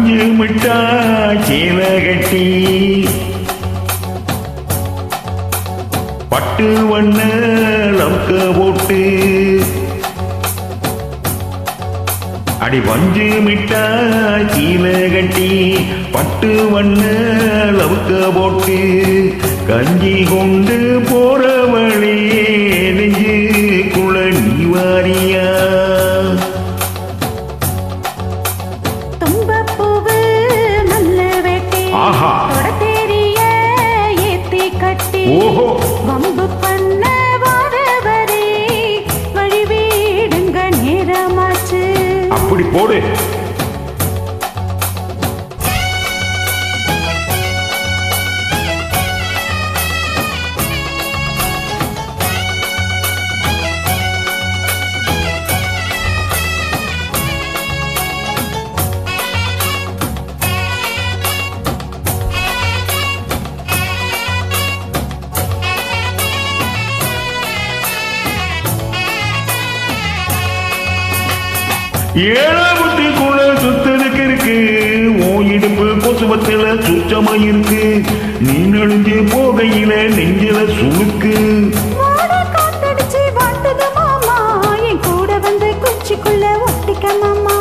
பஞ்சு மிட்டாய் சீல கட்டி பட்டு வண்ண லவுக்க போட்டு அடி பஞ்சு மிட்டாய் சீல கட்டி பட்டு வண்ண லவுக்க போட்டு கஞ்சி கொண்டு போறவழி நெஞ்சு குள நீ வாரியா ஓஹோ வம்பு பண்ண வரவரே வழிவீடுங்க நேரமாச்சு அப்படி போடு ஏழாவதுக்குள்ள சுத்ததுக்கு இருக்கு ஓ இடுப்பு கொசுவத்தில சுத்தமா இருக்கு நீ நெடுஞ்சு போகையில நெஞ்சில சுழுக்கு காத்தடிச்சு வாட்டுது மாமா என் கூட வந்து குச்சிக்குள்ள ஒட்டிக்க மாமா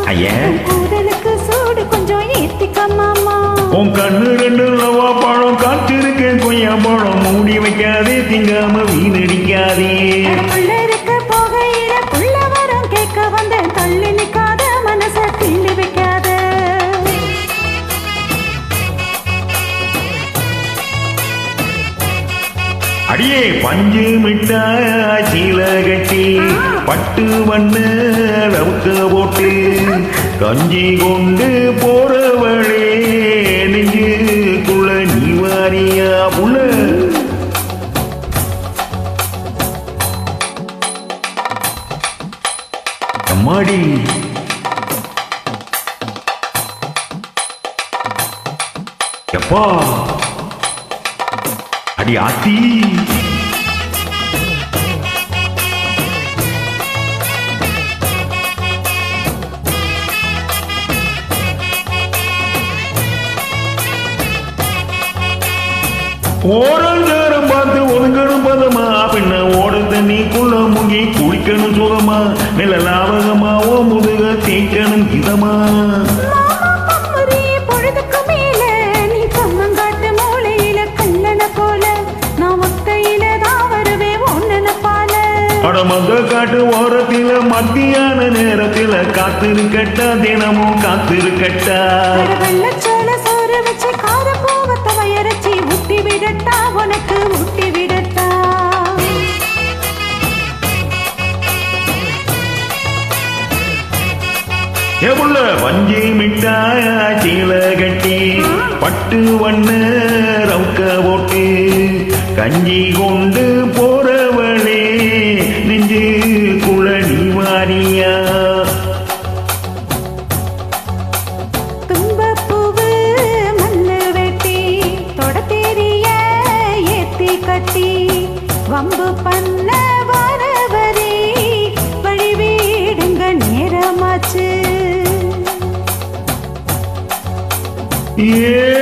கூடலுக்கு சூடு கொஞ்சம் ஏத்திக்க மாமா உன் கண்ணு ரெண்டு லவா பழம் காத்திருக்கேன் கொய்யா பழம் மூடி வைக்காதே திங்காம வீணடிக்காதே இருக்க போகையில புள்ள வரும் கேட்க வந்த தள்ளி நிக்காத மனச கிள்ளி வைக்காத அடியே பஞ்சு மிட்டாய் சீல கட்டி பட்டு வண்ண லவுக்க போட்டு கஞ்சி கொண்டு போறவளே நெஞ்சு குள நீ வாரியா புள்ள அம்மாடி எப்பா அடி ஆத்தி ஓரல் நேரம் பார்த்து ஒதுங்கணும் பதமா பின்ன ஓட தண்ணிக்குள்ள முங்கி குளிக்கணும் சுகமா நில லாபகமா ஓ முதுக தேய்க்கணும் இதமா பொழுதுக்கு மேல நீ கம்மங்காட்டு மூளையில கல்லன போல நான் ஒத்தையில தான் வருவேன் ஒன்னு பால படமங்க காட்டு ஓரத்தில மத்தியான நேரத்தில காத்திருக்கட்டா தினமும் காத்திருக்கட்டா வெள்ளச்சோள சோறு வச்சு கார போவத்த வயரச்சி ஊட்டி விடட்டா உனக்கு ஊட்டி விடட்டா எவ்வள பஞ்சு மிட்டாய் சீல கட்டி பட்டு வண்ண ரவுக்க போட்டு கஞ்சி கொண்டு போறவளே நெஞ்சு குள நீ வாரியா தும்பப்பூவு மல்லு வெட்டி தொட தெரிய ஏத்தி கட்டி வம்பு பண்ண வரவரே வழி வீடுங்க நேரமாச்சு ஏ